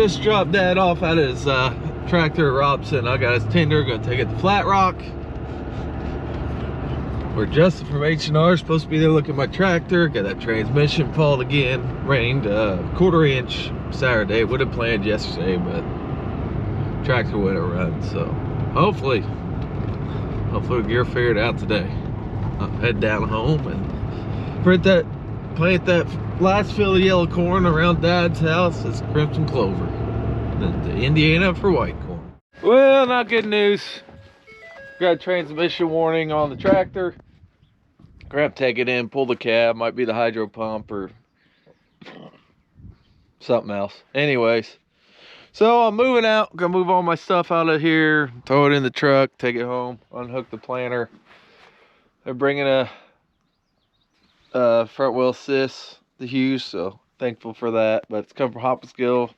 just dropped Dad off at his tractor at Robson. I got his tender, gonna take it to Flat Rock. We're Justin from H&R, supposed to be there looking at my tractor. Got that transmission fault again. Rained a 1/4 inch Saturday. Would have planned yesterday, but tractor wouldn't run. So hopefully we'll gear figured out today. I'll head down home and plant that last field of yellow corn around Dad's house. It's crimson clover. The Indiana for white corn. Well, not good news. Got a transmission warning on the tractor. Grab, take it in, pull the cab. Might be the hydro pump or something else. Anyways, so I'm moving out. Gonna move all my stuff out of here, throw it in the truck, take it home, unhook the planter. They're bringing a front wheel assist to Hughes, so thankful for that. But it's come from Hopkinsville,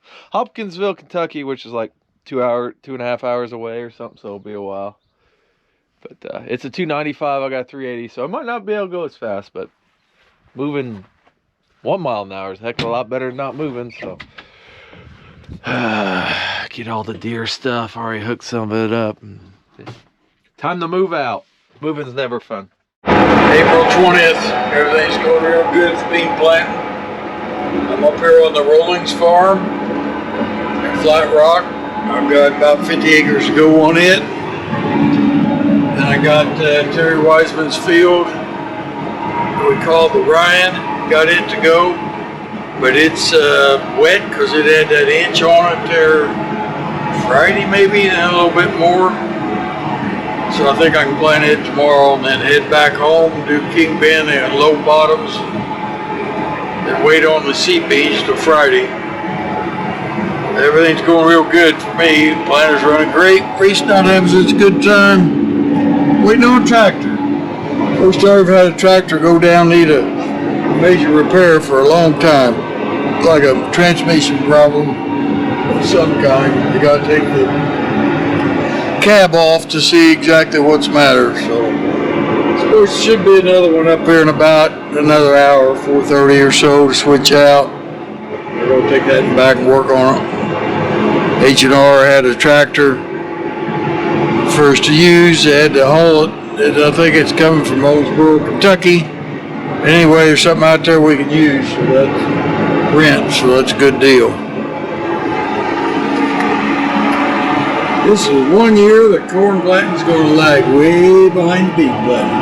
Kentucky, which is like 2.5 hours away or something, so it'll be a while. But it's a 295, I got 380, so I might not be able to go as fast, but moving 1 mile an hour is a heck of a lot better than not moving. So get all the deer stuff, already hooked some of it up. Time to move out. Moving's never fun. April 20th, everything's going real good for bean planting. I'm up here on the Ivers Farm in Flat Rock. I've got about 50 acres to go on it. And I got Terry Wiseman's field, we call the Ryan, got it to go, but it's wet because it had that inch on it there Friday maybe, and a little bit more. So I think I can plant it tomorrow and then head back home, do King Bend and low bottoms, and wait on the soybeans till Friday. Everything's going real good for me. The planter's running great. Reached out having it's a good time. Waiting on a tractor. First time I've had a tractor go down, need a major repair for a long time. Like a transmission problem of some kind. You gotta take the cab off to see exactly what's the matter. So there should be another one up here in about another hour, 4:30 or so, to switch out. We're gonna take that back and work on it. H&R had a tractor first to use. They had to haul it. I think it's coming from Owensboro, Kentucky. Anyway, there's something out there we can use, so that's rent, so that's a good deal. This is 1 year that corn planting's going to lag way behind bean planting,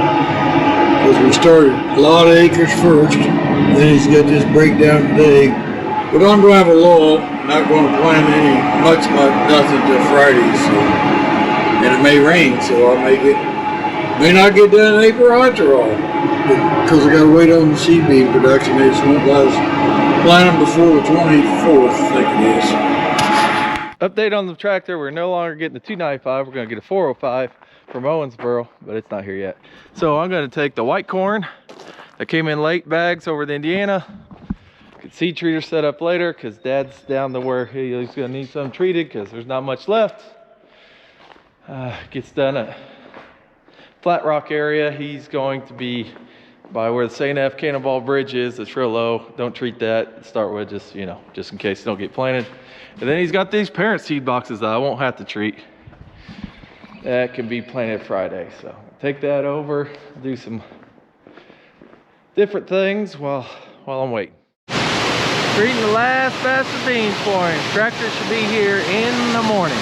because we started a lot of acres first, then he's got this breakdown today. But I'm going to have a lull, not going to plant nothing till Friday, so. And it may rain, so I may not get done in April after all, because I got to wait on the soybean production. They just won't let us plant them before the 24th, I think it is. Update on the tractor: we're no longer getting the 295. We're going to get a 405 from Owensboro, but it's not here yet. So I'm going to take the white corn that came in late bags over to Indiana. Get seed treater set up later, because Dad's down to where he's going to need some treated because there's not much left. Gets done at Flat Rock area. He's going to be by where the St. F. Cannonball Bridge is. It's real low. Don't treat that. Start with just in case you don't get planted. And then he's got these parent seed boxes that I won't have to treat. That can be planted Friday. So take that over, do some different things while I'm waiting. Treating the last batch of beans for him. Tractor should be here in the morning.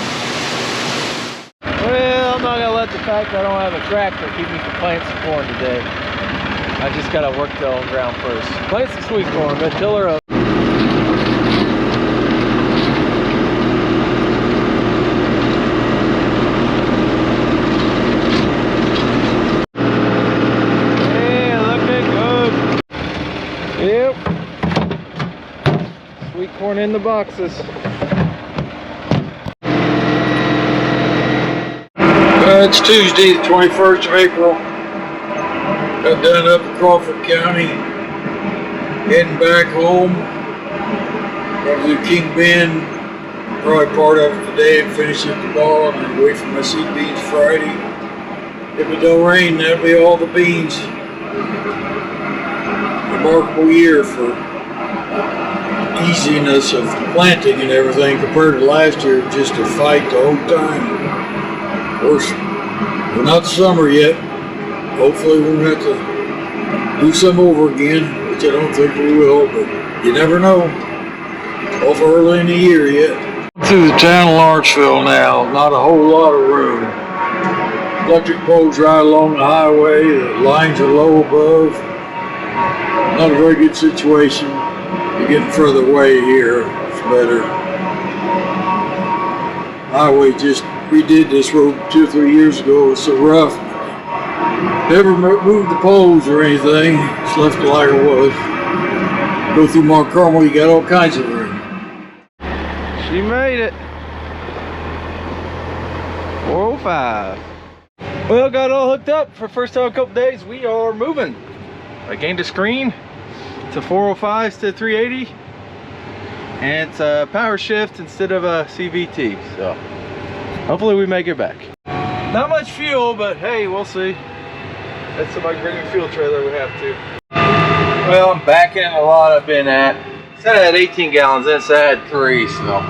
Well, I'm not gonna let the fact that I don't have a tractor keep me from planting some corn today. I just gotta work the on ground first. Plant some sweet corn, but till her up. Hey, looking good. Yep. Sweet corn in the boxes. It's Tuesday, the 21st of April. Got done up in Crawford County. Heading back home. Going to do King Bend. Probably part of it today and finish it tomorrow. And then wait for my seed beans Friday. If it don't rain, that'll be all the beans. Remarkable year for easiness of planting and everything compared to last year, just a fight the whole time. Of course, we're not summer yet. Hopefully we won't have to do some over again, which I don't think we will, but you never know. Awful early in the year yet. Through the town of Lawrenceville now, not a whole lot of room. Electric poles right along the highway, the lines are low above. Not a very good situation. You're getting further away here, it's better. Highway just redid this road 2 or 3 years ago, it was so rough. Never moved the poles or anything, just left it like it was. Go through Mark Carmel, you got all kinds of room. She made it. 405. Well, got all hooked up for the first time in a couple days. We are moving. I gained a screen to 405 instead of 380. And it's a power shift instead of a CVT. So hopefully we make it back. Not much fuel, but hey, we'll see. That's if I can bring a fuel trailer, we have to. Well, I'm back in a lot I've been at. Said I had 18 gallons, then said I had 3, so.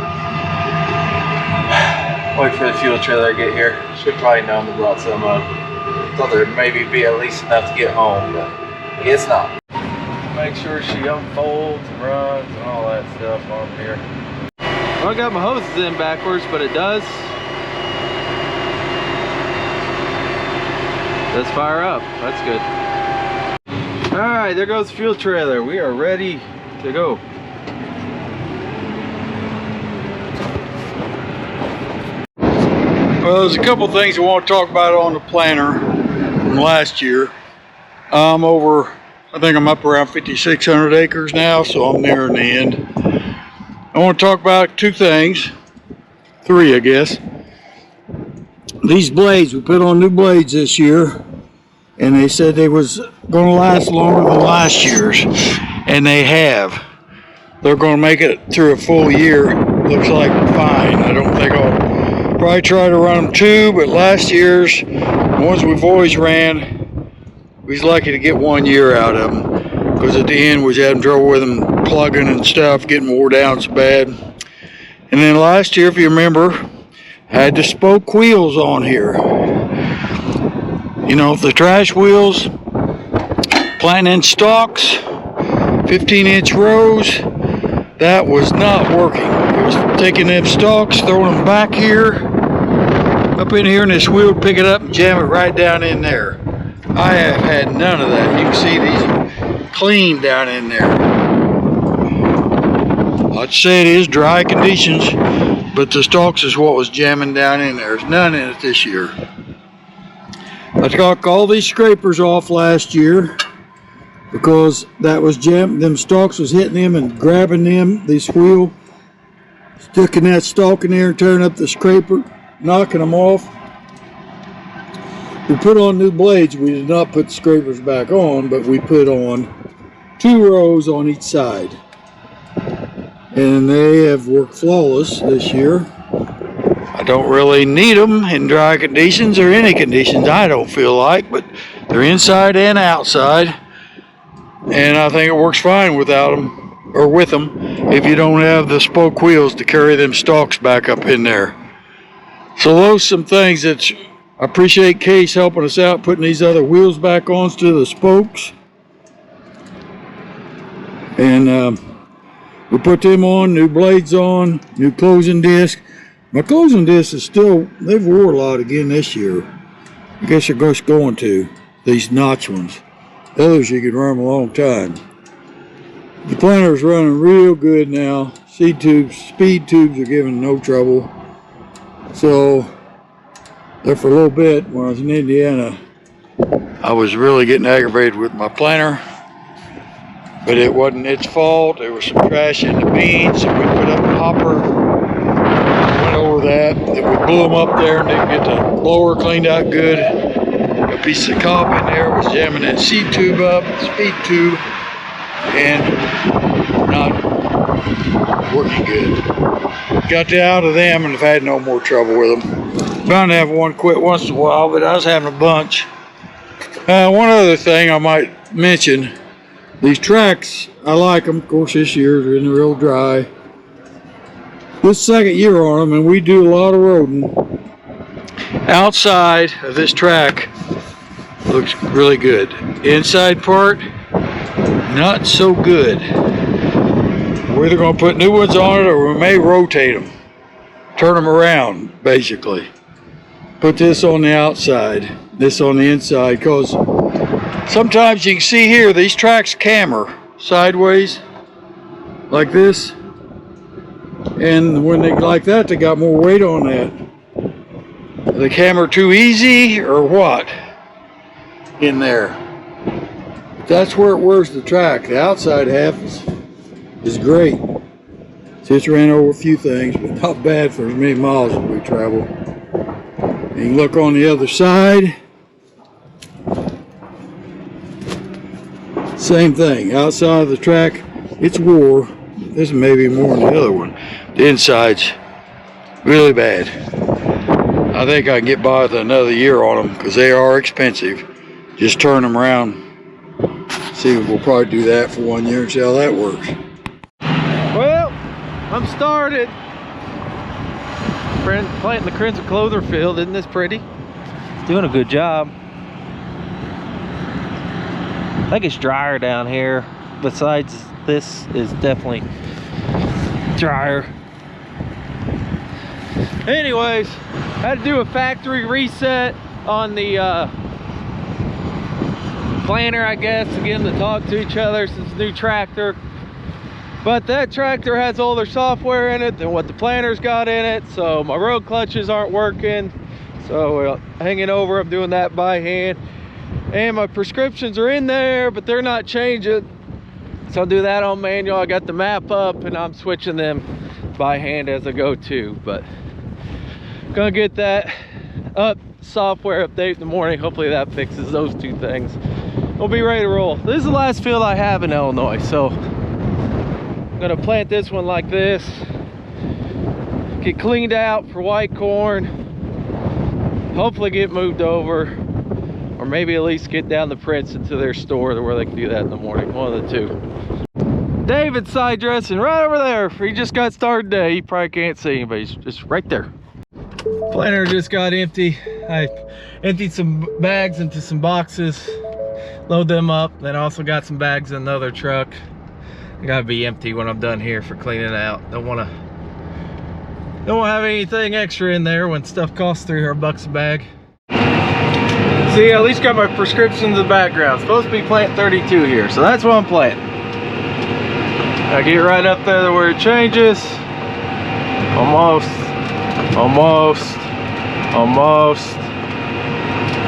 Wait for the fuel trailer to get here. Should probably know them brought some up. Thought there'd maybe be at least enough to get home, but I guess not. Make sure she unfolds and runs and all that stuff on here. Well, I got my hoses in backwards, but it does fire up. That's good. All right, there goes the fuel trailer. We are ready to go. Well, there's a couple things I want to talk about on the planter from last year. I think I'm up around 5,600 acres now, so I'm nearing the end. I want to talk about 2 things, 3 I guess. These blades, we put on new blades this year, and they said they was going to last longer than last year's, and they have. They're going to make it through a full year. Looks like fine. I don't think I'll probably try to run them 2, but last year's, the ones we've always ran, we was lucky to get 1 year out of them, because at the end we was having trouble with them plugging and stuff, getting wore down so bad. And then last year, if you remember, had the spoke wheels on here. You know, the trash wheels, planting in stalks, 15-inch rows, that was not working. It was taking them stalks, throwing them back here, up in here, and this wheel would pick it up and jam it right down in there. I have had none of that. You can see these clean down in there. I'd say it is dry conditions, but the stalks is what was jamming down in there. There's none in it this year. I took all these scrapers off last year because that was jammed. Them stalks was hitting them and grabbing them, this wheel, sticking that stalk in there and tearing up the scraper, knocking them off. We put on new blades. We did not put the scrapers back on, but we put on 2 rows on each side. And they have worked flawless this year. I don't really need them in dry conditions or any conditions, I don't feel like, but they're inside and outside. And I think it works fine without them, or with them, if you don't have the spoke wheels to carry them stalks back up in there. So those are some things that I appreciate Case helping us out, putting these other wheels back on instead of the spokes. And we put them on, new blades on, new closing disc. My closing disc is still, they've wore a lot again this year. I guess they're just going to, these notch ones. The others you can run them a long time. The planter's running real good now. Speed tubes are giving no trouble. So, there for a little bit when I was in Indiana, I was really getting aggravated with my planter, but it wasn't its fault. There was some trash in the beans, so we put up a hopper, went over that, then we blew them up there and didn't get the blower cleaned out good. A piece of cop in there was jamming that seed tube up, speed tube, and not working good. Got out of them and have had no more trouble with them. Bound to have one quit once in a while, but I was having a bunch. One other thing I might mention, These tracks, I like them. Of course, this year they're in the real dry. This second year on them, and we do a lot of roading. Outside of this track looks really good. Inside part, not so good. We're either going to put new ones on it or we may rotate them. Turn them around, basically. Put this on the outside, this on the inside, because sometimes you can see here, these tracks camber sideways, like this. And when they like that, they got more weight on that. They camber too easy or what? In there. That's where it wears the track. The outside half is great. Just ran over a few things, but not bad for as many miles as we travel. And you can look on the other side. Same thing. Outside of the track, it's wore. This may be more than the other one. The inside's really bad. I think I can get by with another year on them because they are expensive. Just turn them around. See, we'll probably do that for 1 year and see how that works. Well, I'm started. Planting the crimson clover field. Isn't this pretty? It's doing a good job. I think it's drier down here. Besides, this is definitely drier. Anyways, had to do a factory reset on the planter, I guess, to get them to talk to each other since it's a new tractor. But that tractor has older software in it than what the planter's got in it, so my road clutches aren't working. So hanging over, I'm doing that by hand. And my prescriptions are in there, but they're not changing. So I'll do that on manual. I got the map up and I'm switching them by hand as I go too. But gonna get that up, software update in the morning. Hopefully that fixes those two things. We'll be ready to roll. This is the last field I have in Illinois, so I'm gonna plant this one like this, get cleaned out for white corn, hopefully get moved over, or maybe at least get down the Prince into their store where they can do that in the morning. One of the two. David's side dressing right over there. He just got started today. You probably can't see him, but he's just right there. Planter just got empty. I emptied some bags into some boxes, load them up. Then I also got some bags in another truck. I gotta be empty when I'm done here for cleaning it out. Don't want to have anything extra in there when stuff costs $300 a bag. See, I at least got my prescriptions in the background. Supposed to be plant 32 here, so that's what I'm planting. I get right up there where it changes. Almost.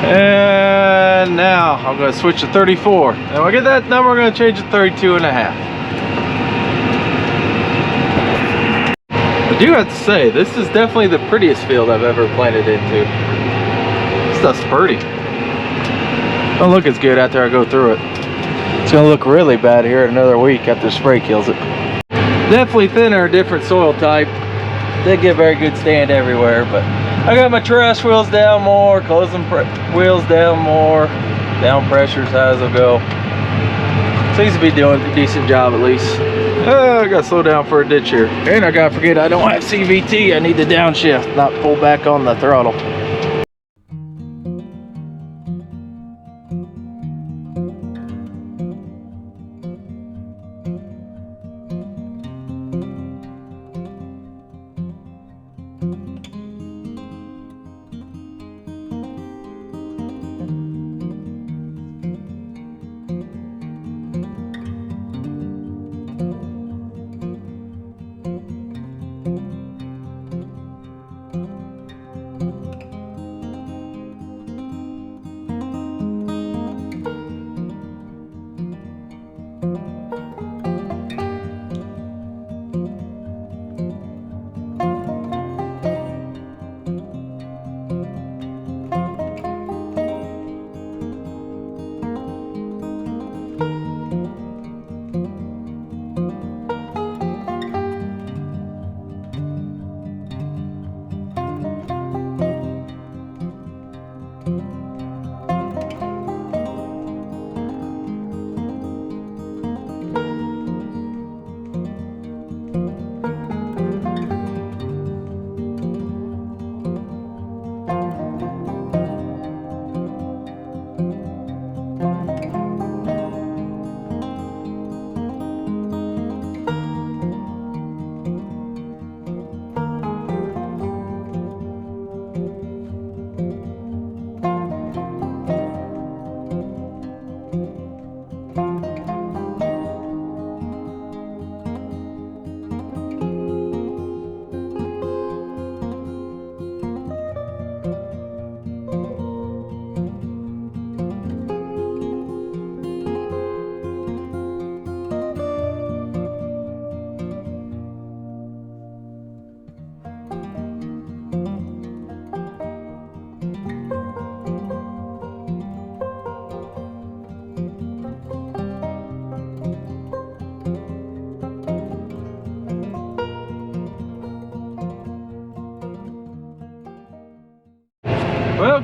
And now I'm going to switch to 34. And when I get that number, I'm going to change to 32 and a half. I do have to say, this is definitely the prettiest field I've ever planted into. This stuff's pretty. Don't look as good after I go through it. It's going to look really bad here in another week after spray kills it. Definitely thinner, different soil type. They get very good stand everywhere, but I got my trash wheels down more, closing wheels down more, down pressures as I go. Seems to be doing a decent job at least. I gotta slow down for a ditch here. And I gotta forget I don't have CVT, I need the downshift, not pull back on the throttle.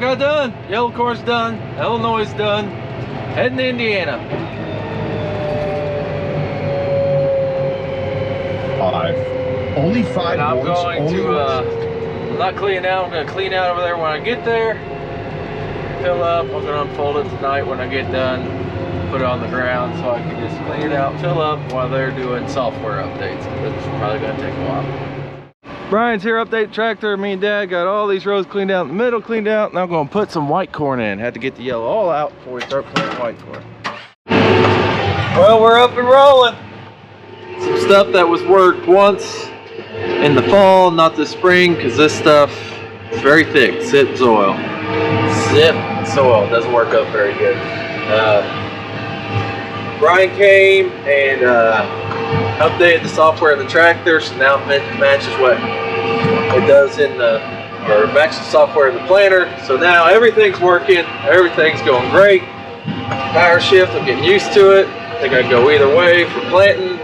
got done. Yellow corn's done. Illinois is done. Heading to Indiana. 5. Only 5 And I'm boys, going only to, I'm not cleaning out. I'm going to clean out over there when I get there. Fill up. I'm going to unfold it tonight when I get done. Put it on the ground so I can just clean it out, fill up while they're doing software updates. It's probably going to take a while. Brian's here, update tractor. Me and Dad got all these rows cleaned out in the middle, cleaned out. Now I'm going to put some white corn in. Had to get the yellow all out before we start planting white corn. Well, we're up and rolling. Some stuff that was worked once in the fall, not this spring, because this stuff is very thick. Zip soil. Zip soil doesn't work up very good. Brian came and updated the software of the tractor, so now it matches what it does in the, or matches the software of the planter. So now everything's working, everything's going great. Power shift, I'm getting used to it. I think I can go either way for planting.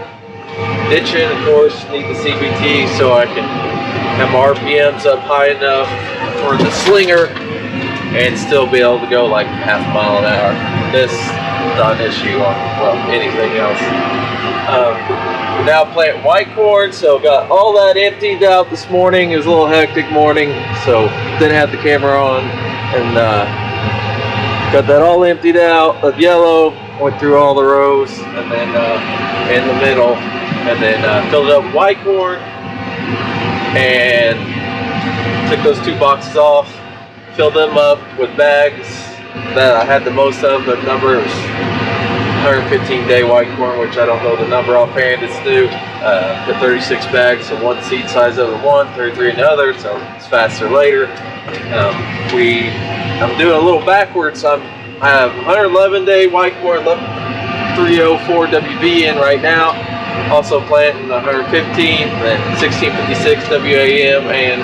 Ditching, of course, need the CVT so I can have my RPMs up high enough for the slinger and still be able to go like half a mile an hour. This not an issue on, well, anything else. Now planting white corn, so got all that emptied out this morning. It was a little hectic morning, so didn't have the camera on, and got that all emptied out of yellow, went through all the rows, and then in the middle, and then filled it up with white corn, and took those 2 boxes off, filled them up with bags that I had the most of. The number was 115-day white corn, which I don't know the number offhand. It's new. The 36 bags, so one seed size of one, 33 in the other, so it's faster later. I'm doing a little backwards. I have 111-day white corn, 304 WV in right now. Also planting 115, then 1656 WAM and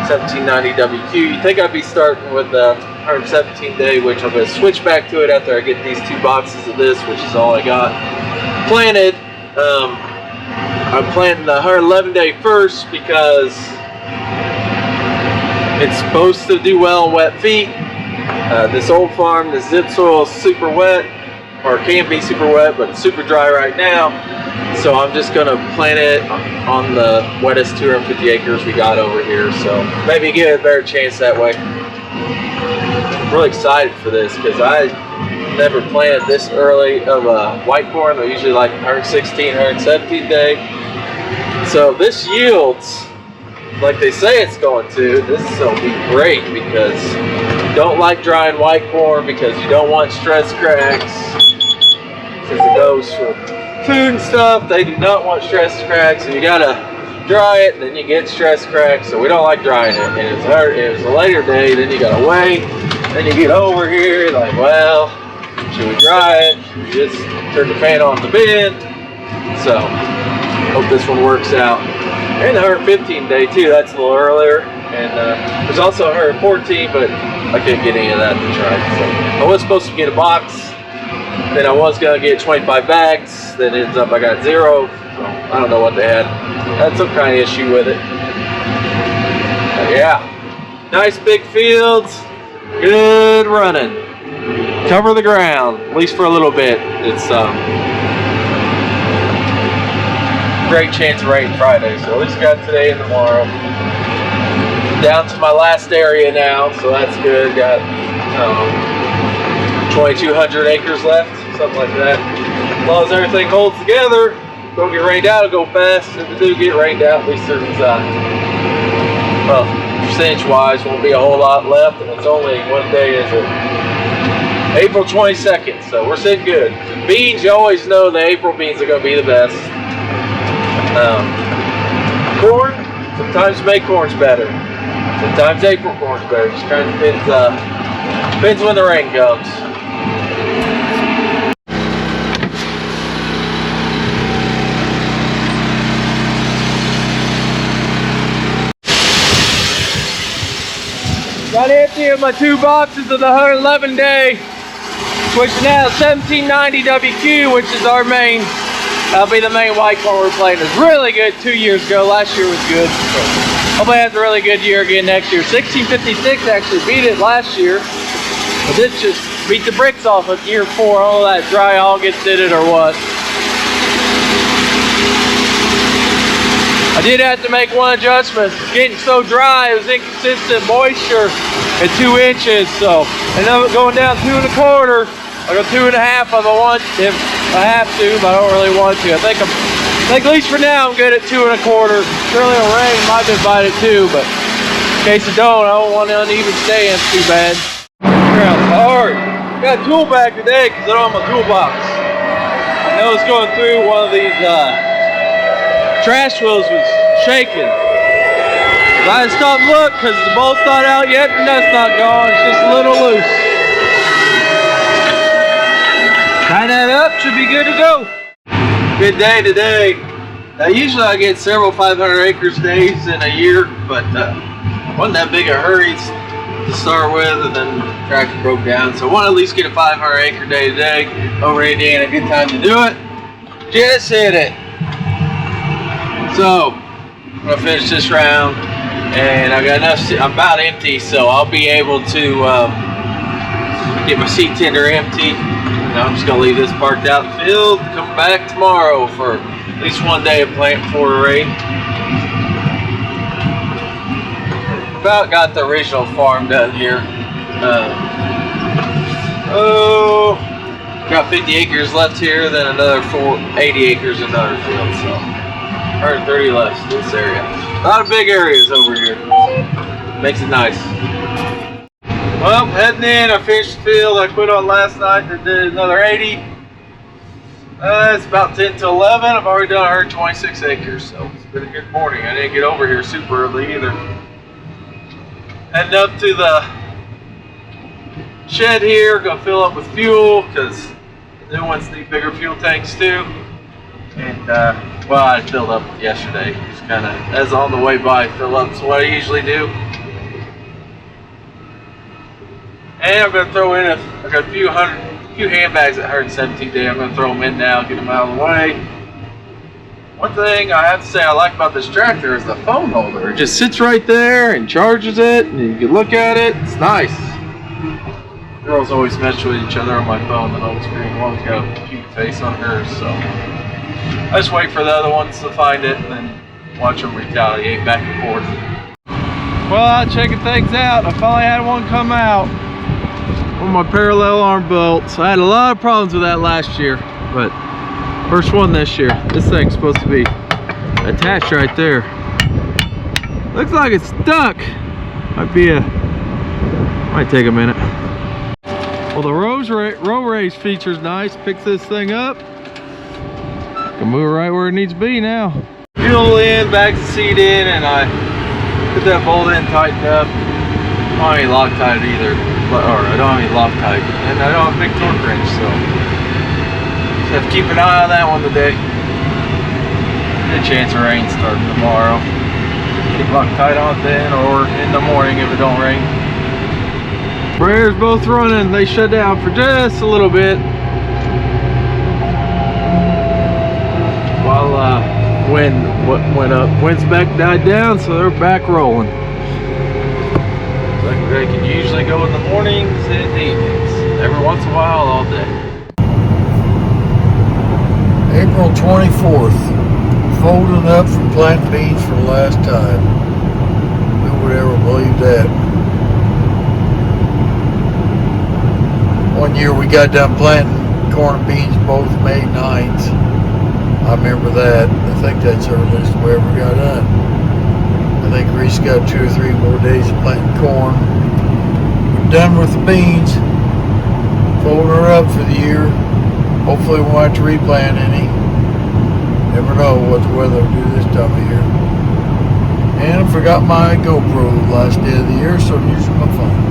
1790 WQ. You think I'd be starting with 117 day, which I'm going to switch back to it after I get these 2 boxes of this, which is all I got planted. I'm planting the 111 day first because it's supposed to do well on wet feet. This old farm, the zip soil is super wet, or can be super wet, but it's super dry right now. So I'm just going to plant it on the wettest 250 acres we got over here. So maybe get a better chance that way. I'm really excited for this because I never planted this early of white corn. They're usually like 116, 117 day. So this yields like they say it's going to. This is going to be great because you don't like drying white corn because you don't want stress cracks. Since it goes for food and stuff, they do not want stress cracks, and you gotta dry it, and then you get stress cracks, so we don't like drying it. And if it's a later day, then you gotta wait, then you get over here, like, well, should we dry it? Should we just turn the fan on the bin? So, hope this one works out. And the 115 day too, that's a little earlier, and there's also 114, but I couldn't get any of that to try. So, I was supposed to get a box. Then I was gonna get 25 bags. Then it ends up I got 0. So I don't know what they had. Had some kind of issue with it. But yeah, nice big fields. Good running. Cover the ground, at least for a little bit. It's great chance of rain Friday. So at least got today and tomorrow. Down to my last area now, so that's good. Got 2,200 acres left, something like that. As long as everything holds together, don't get rained out, it'll go fast. If it do get rained out, at least there's, well, percentage-wise, won't be a whole lot left, and it's only, what day is it? April 22nd, so we're sitting good. Beans, you always know the April beans are going to be the best. Corn, sometimes May corn's better. Sometimes April corn's better. Just kind of depends when the rain comes. Got empty of my 2 boxes of the 111 day. Switching out 1790 WQ, which is our main. That'll be the main white corn we're planting. It's really good 2 years ago. Last year was good. So Hopefully it has a really good year again next year. 1656 actually beat it last year, but this just beat the bricks off of year 4. All that dry August did it or what. I did have to make one adjustment. It's getting so dry, it was inconsistent moisture at 2 inches. So I ended up going down 2 1/4. I go 2 1/2 if I want, if I have to, but I don't really want to. I think at least for now I'm good at 2 1/4. Surely it'll rain, might have been it too, but in case it don't, I don't want an uneven stance too bad. Ground's hard. Got a tool bag today because I don't have my toolbox. I know it's going through one of these trash wheels was shaking. I had to stop and look because the bolt's not out yet, the nut's not gone, it's just a little loose. Tie that up, should be good to go. Good day today. Now usually I get several 500 acres days in a year, but wasn't that big a hurry to start with, and then the tractor broke down. So I want to at least get a 500 acre day today over in Indiana. Good time to do it. Just hit it. So I'm gonna finish this round, and I got enough. I'm about empty, so I'll be able to get my seed tender empty. And I'm just gonna leave this parked out in the field. Come back tomorrow for at least one day of plant before the rain. About got the original farm done here. Got 50 acres left here, then another 80 acres in another field. So 130 left in this area. A lot of big areas over here. Makes it nice. Well, heading in, I finished the field. I quit on last night and did another 80. It's about 10 to 11. I've already done 126 acres, so it's been a good morning. I didn't get over here super early either. Heading up to the shed here, gonna fill up with fuel because the new ones need bigger fuel tanks too. And well, I filled up yesterday. Just kind of as on the way by, fill up. So what I usually do. And I'm gonna throw in I got a few handbags at 117 day. I'm gonna throw them in now, get them out of the way. One thing I have to say I like about this tractor is the phone holder. It just sits right there and charges it, and you can look at it. It's nice. Girls always mess with each other on my phone. The old screen one's got a cute face on hers, so I just wait for the other ones to find it and then watch them retaliate back and forth. Well, I'm checking things out. I finally had one come out with my parallel arm bolts. I had a lot of problems with that last year, but first one this year. This thing's supposed to be attached right there. Looks like it's stuck. Might take a minute. Well, the row raise feature's nice. Picks this thing up. Can move it right where it needs to be now. Fuel in, bags the seat in, and I put that bolt in, tightened up. I don't have any Loctite either, I don't have any Loctite, and I don't have a big torque wrench, so just have to keep an eye on that one today. Good chance of rain starting tomorrow. Keep Loctite on it then, or in the morning if it don't rain. Sprayers both running. They shut down for just a little bit while wind went up. Wind's back died down, so they're back rolling. Like they can usually go in the mornings and evenings. Every once in a while, all day. April 24th. Folding up from planting beans for the last time. Who would ever believe that? One year we got done planting corn and beans both May 9th. I remember that. I think that's the earliest we ever got done. I think Reese got 2 or 3 more days of planting corn. We're done with the beans. Folding her up for the year. Hopefully we won't have to replant any. Never know what the weather will do this time of year. And I forgot my GoPro last day of the year, so I'm using my phone.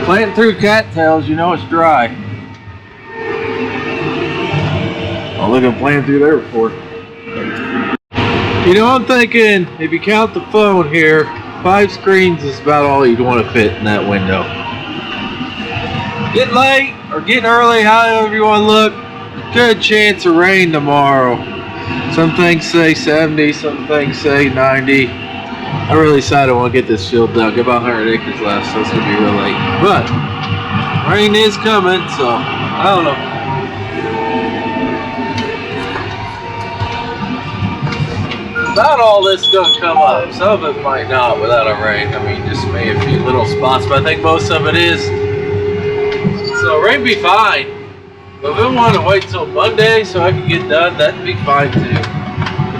Planting through cattails, you know it's dry. I'll look at planting through there before. You know, I'm thinking if you count the phone here, 5 screens is about all you'd want to fit in that window. Getting late or getting early, however you want to look. Good chance of rain tomorrow. Some things say 70, some things say 90. I really decided I want to get this field dug. About 100 acres left, so it's going to be real late. But rain is coming, so I don't know. Not all this is going to come up. Some of it might not without a rain. I mean, just maybe a few little spots, but I think most of it is. So rain be fine. But if we want to wait till Monday so I can get done, that'd be fine too.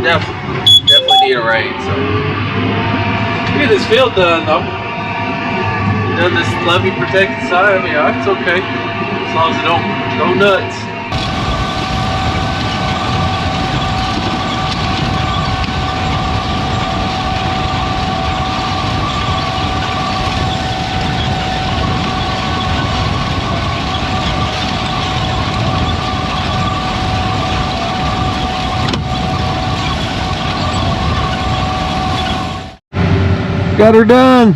Definitely need a rain. So get this field done though. Done this levee protected side. I mean, it's okay as long as it don't go nuts. Got her done.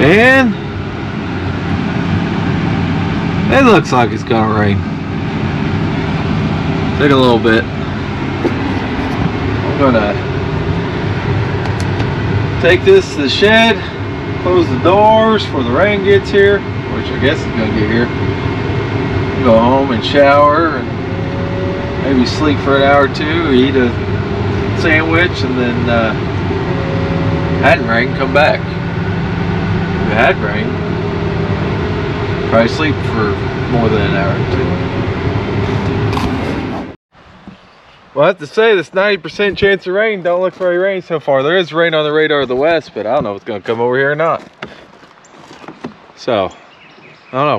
And it looks like it's gonna rain. Take a little bit. I'm gonna take this to the shed, close the doors before the rain gets here, which I guess is gonna get here. Go home and shower and maybe sleep for an hour or two, eat a sandwich, and then hadn't rain, come back. If it had rain, probably sleep for more than an hour or two. Well, I have to say this 90% chance of rain don't look very rain so far. There is rain on the radar of the west, but I don't know if it's gonna come over here or not. So I don't know,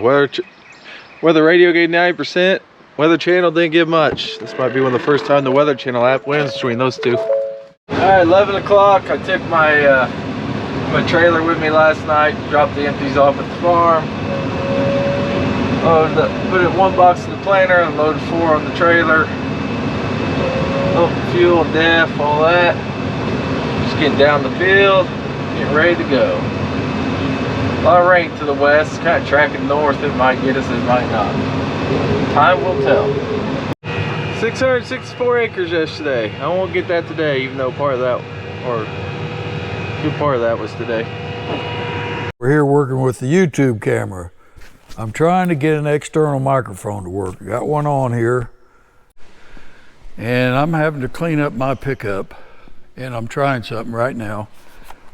weather radio gave 90%, Weather Channel didn't give much. This might be one of the first time the Weather Channel app wins between those two. Alright, 11 o'clock, I took my my trailer with me last night, dropped the empties off at the farm. Put it in one box in the planter and loaded 4 on the trailer. Load fuel, DEF, all that. Just getting down the field, getting ready to go. A lot of rain to the west, kind of tracking north. It might get us, it might not. Time will tell. 664 acres yesterday. I won't get that today, even though part of that, or a good part of that was today. We're here working with the YouTube camera. I'm trying to get an external microphone to work. I got one on here, and I'm having to clean up my pickup, and I'm trying something right now.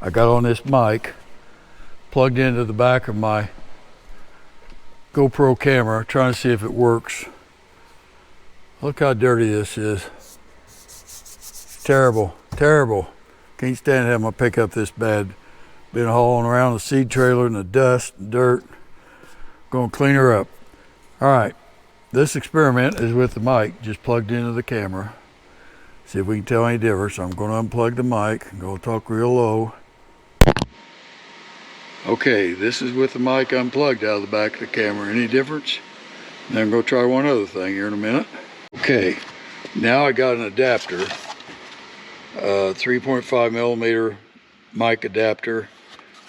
I got on this mic plugged into the back of my GoPro camera, trying to see if it works. Look how dirty this is. Terrible, terrible. Can't stand having my pickup this bad. Been hauling around the seed trailer in the dust and dirt. Gonna clean her up. All right, this experiment is with the mic just plugged into the camera. See if we can tell any difference. I'm gonna unplug the mic and go talk real low. Okay, this is with the mic unplugged out of the back of the camera. Any difference? Then I'm gonna try one other thing here in a minute. Okay, now I got an adapter, 3.5 millimeter mic adapter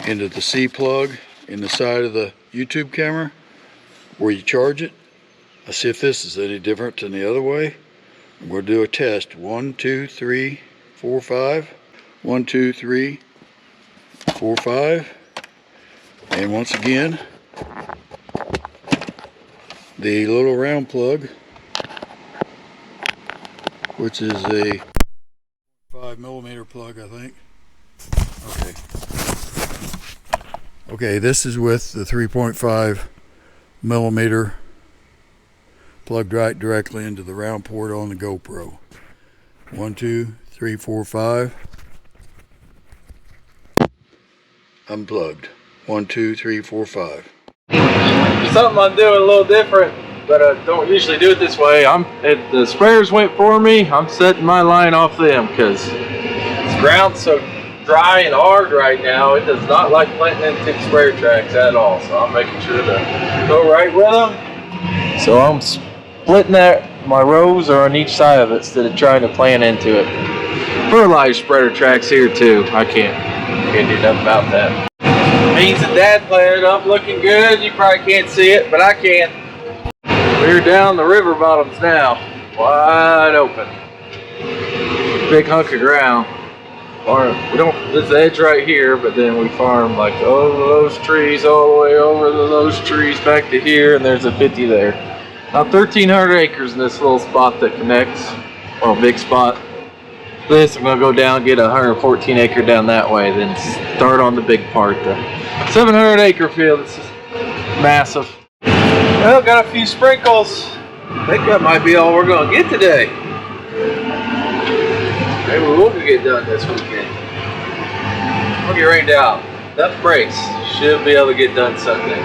into the C plug in the side of the YouTube camera where you charge it. Let's see if this is any different than the other way. I'm going to do a test. 1, 2, 3, 4, 5. 1, 2, 3, 4, 5. And once again, the little round plug, which is a 5 millimeter plug, I think. Okay, this is with the 3.5 millimeter plugged right directly into the round port on the GoPro. 1, 2, 3, 4, 5. Unplugged. 1, 2, 3, 4, 5. Something I'm doing a little different, but I don't usually do it this way. If the sprayers went for me, I'm setting my line off them because this ground's so dry and hard right now. It does not like planting into sprayer tracks at all, so I'm making sure to go right with them. So I'm splitting that, my rows are on each side of it instead of trying to plant into it. Fertilizer spreader tracks here too. I can't Can't do nothing about that. Beans and Dad planted up, looking good. You probably can't see it, but I can. We're down the river bottoms now, wide open. Big hunk of ground. We don't, this edge right here, but then we farm like those trees all the way over to those trees back to here, and there's a 50 there. About 1,300 acres in this little spot that connects, or a big spot. This, I'm gonna go down, get a 114 acre down that way, then start on the big part. The 700 acre field, this is massive. Well, got a few sprinkles. I think that might be all we're gonna get today. Maybe we will get done this weekend. We'll get rained out. Enough breaks. Should be able to get done Sunday.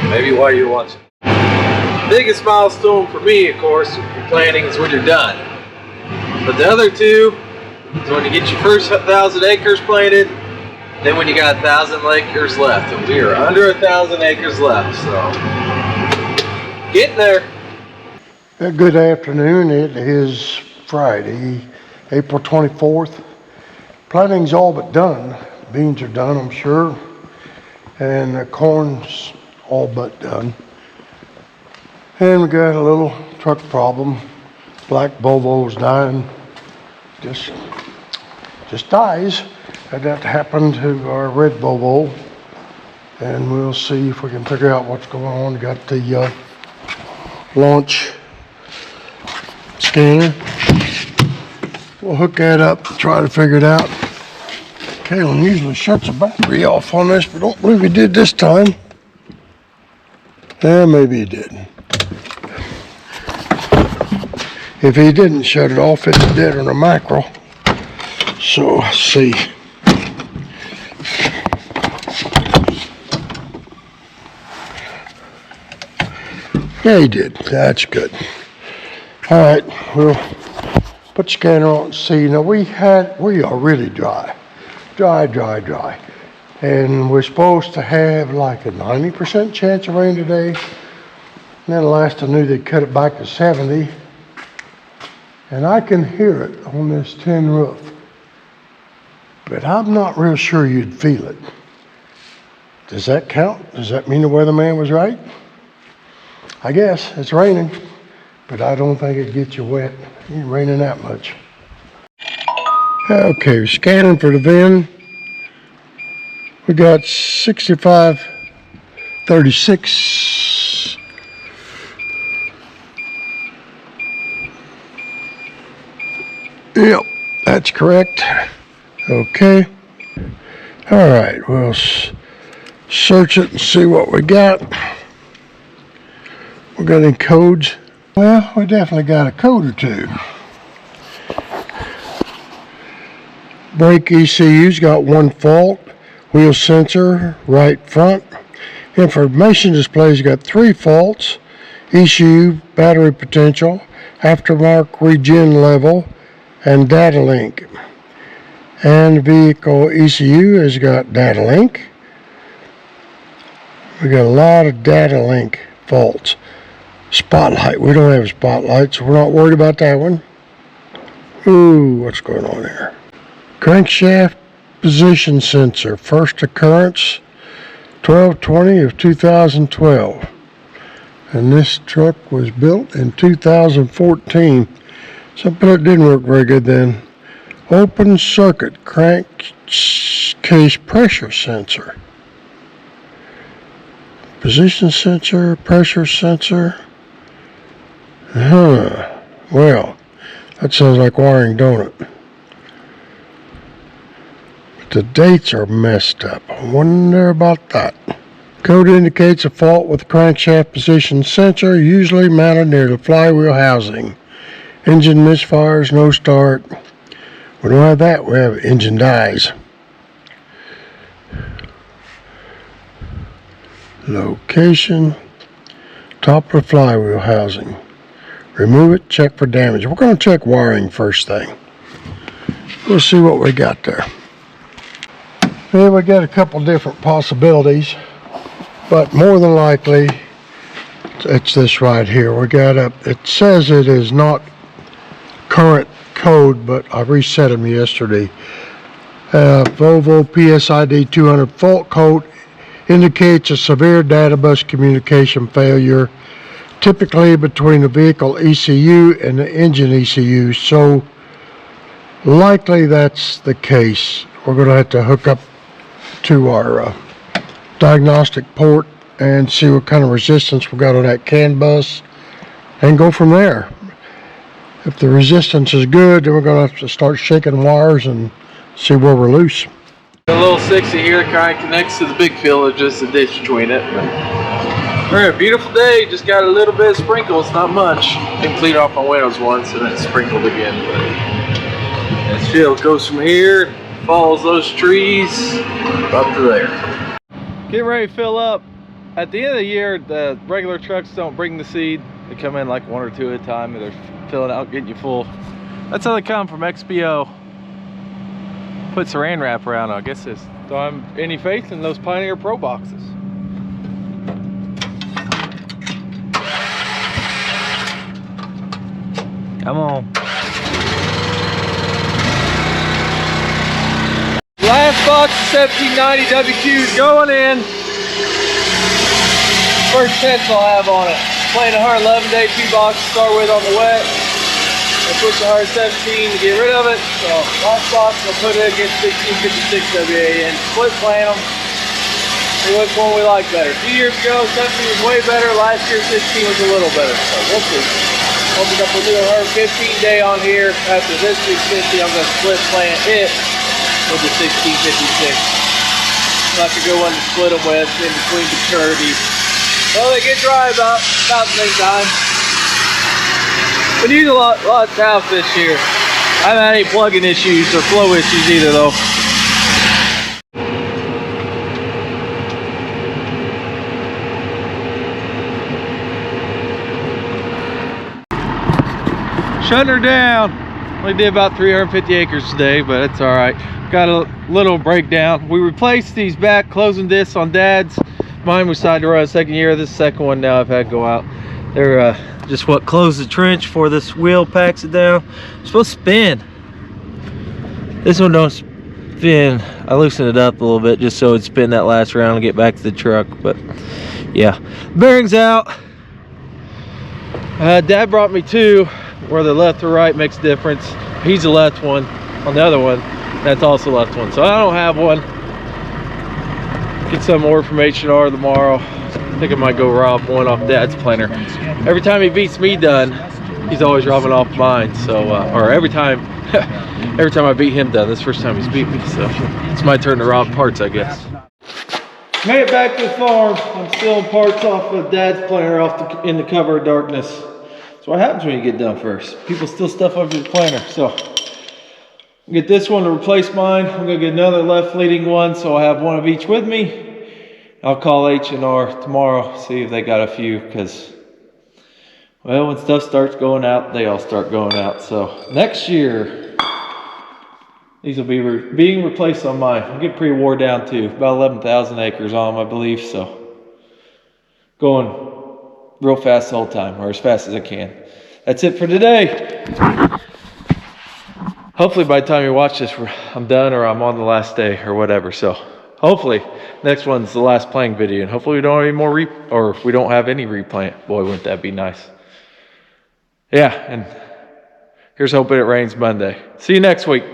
Maybe while you're watching. Biggest milestone for me, of course, for planting is when you're done. But the other two is when you get your first 1,000 acres planted, then when you got 1,000 acres left. And we are under 1,000 acres left, so getting there. Good afternoon. It is Friday, April 24th. Planting's all but done. Beans are done, I'm sure. And the corn's all but done. And we got a little truck problem. Black Volvo's dying. Just dies. Had that happen to our red Volvo. And we'll see if we can figure out what's going on. Got the launch scanner. We'll hook that up, try to figure it out. Kalen usually shuts the battery off on this, but I don't believe he did this time. Yeah, maybe he didn't. If he didn't shut it off, it's dead on a mackerel. So, let's see. Yeah, he did. That's good. All right, we'll put the scanner on and see. Now we are really dry. And we're supposed to have like a 90% chance of rain today. And then last I knew they cut it back to 70. And I can hear it on this tin roof. But I'm not real sure you'd feel it. Does that count? Does that mean the weatherman was right? I guess it's raining. But I don't think it gets you wet. It ain't raining that much. Okay, we're scanning for the VIN. We got 6536. Yep, that's correct. Okay. All right, we'll search it and see what we got. We got any codes? Well, we definitely got a code or two. Brake ECU's got one fault. Wheel sensor, right front. Information display's got 3 faults. ECU, battery potential, aftermarket regen level, and data link. And vehicle ECU has got data link. We got a lot of data link faults. Spotlight, we don't have a spotlight, so we're not worried about that one. Ooh, what's going on here? Crankshaft position sensor, first occurrence 12/20 of 2012. And this truck was built in 2014. Something that didn't work very good then. Open circuit crankcase pressure sensor. Position sensor, pressure sensor. Well, that sounds like wiring, don't it? But the dates are messed up. I wonder about that. Code indicates a fault with the crankshaft position sensor, usually mounted near the flywheel housing. Engine misfires, no start. We don't have that, we have engine dies. Location, top of the flywheel housing. Remove it, check for damage. We're going to check wiring first thing. We'll see what we got there. Yeah, we got a couple different possibilities, but more than likely, it's this right here. We got it says it is not current code, but I reset them yesterday. Volvo PSID 200 fault code indicates a severe data bus communication failure, typically between the vehicle ECU and the engine ECU. So likely that's the case. We're going to have to hook up to our diagnostic port and see what kind of resistance we got on that CAN bus and go from there. If the resistance is good, then we're going to have to start shaking wires and see where we're loose. The little 60 here kind of connects to the big field. There's just a ditch between it. We're a beautiful day. Just got a little bit of sprinkles, not much. I cleaned off my windows once and then sprinkled again. But this field goes from here, follows those trees up to there. Getting ready to fill up. At the end of the year, the regular trucks don't bring the seed. They come in like 1 or 2 at a time and they're filling out, getting you full. That's how they come from XPO. Put saran wrap around them. I guess it's, don't have any faith in those Pioneer Pro boxes. Come on. Last box of 1790 WQs going in. First tents I'll have on it. Playing a 111 day 2 box to start with on the wet. I push the 117 to get rid of it. So last box I'll put it against 1656 WAN. Split plant them. See which one we like better. 2 years ago 17 was way better. Last year 16 was a little better. So we'll see. Opened up a new 115 day on here. After this 650 I'm going to split plant it with the 1656. I'll have to go one to split them with in between maturities. Well, they get dry about the same time. We need a lot of towels this year. I haven't had any plug-in issues or flow issues either though. Shutting her down. Only did about 350 acres today, but it's all right. Got a little breakdown. We replaced these back closing discs on Dad's. Mine was decided to run a second year. This second one now I've had to go out. They're just what close the trench before this wheel packs it down. It's supposed to spin. This one don't spin. I loosened it up a little bit just so it'd spin that last round and get back to the truck. But yeah, bearings out. Dad brought me 2. Whether left or right makes a difference. He's the left one. On the other one, that's also left one. So I don't have one. Get some more information on tomorrow. I think I might go rob one off Dad's planter. Every time he beats me done, he's always robbing off mine. So, or every time I beat him done. This is the first time he's beat me. So it's my turn to rob parts, I guess. Made it back to the farm. I'm stealing parts off of Dad's planter in the cover of darkness. That's what happens when you get done first. People steal stuff off your planter. So get this one to replace mine. I'm gonna get another left leading one, so I have one of each with me. I'll call H&R tomorrow, see if they got a few, because, well, when stuff starts going out, they all start going out. So next year, these will be being replaced on mine. I'm getting pretty wore down too. About 11,000 acres on them, I believe. So going real fast the whole time, or as fast as I can. That's it for today. Hopefully by the time you watch this, I'm done or I'm on the last day or whatever. So hopefully next one's the last playing video, and hopefully we don't have any more or if we don't have any replant. Boy, wouldn't that be nice. Yeah, and here's hoping it rains Monday. See you next week.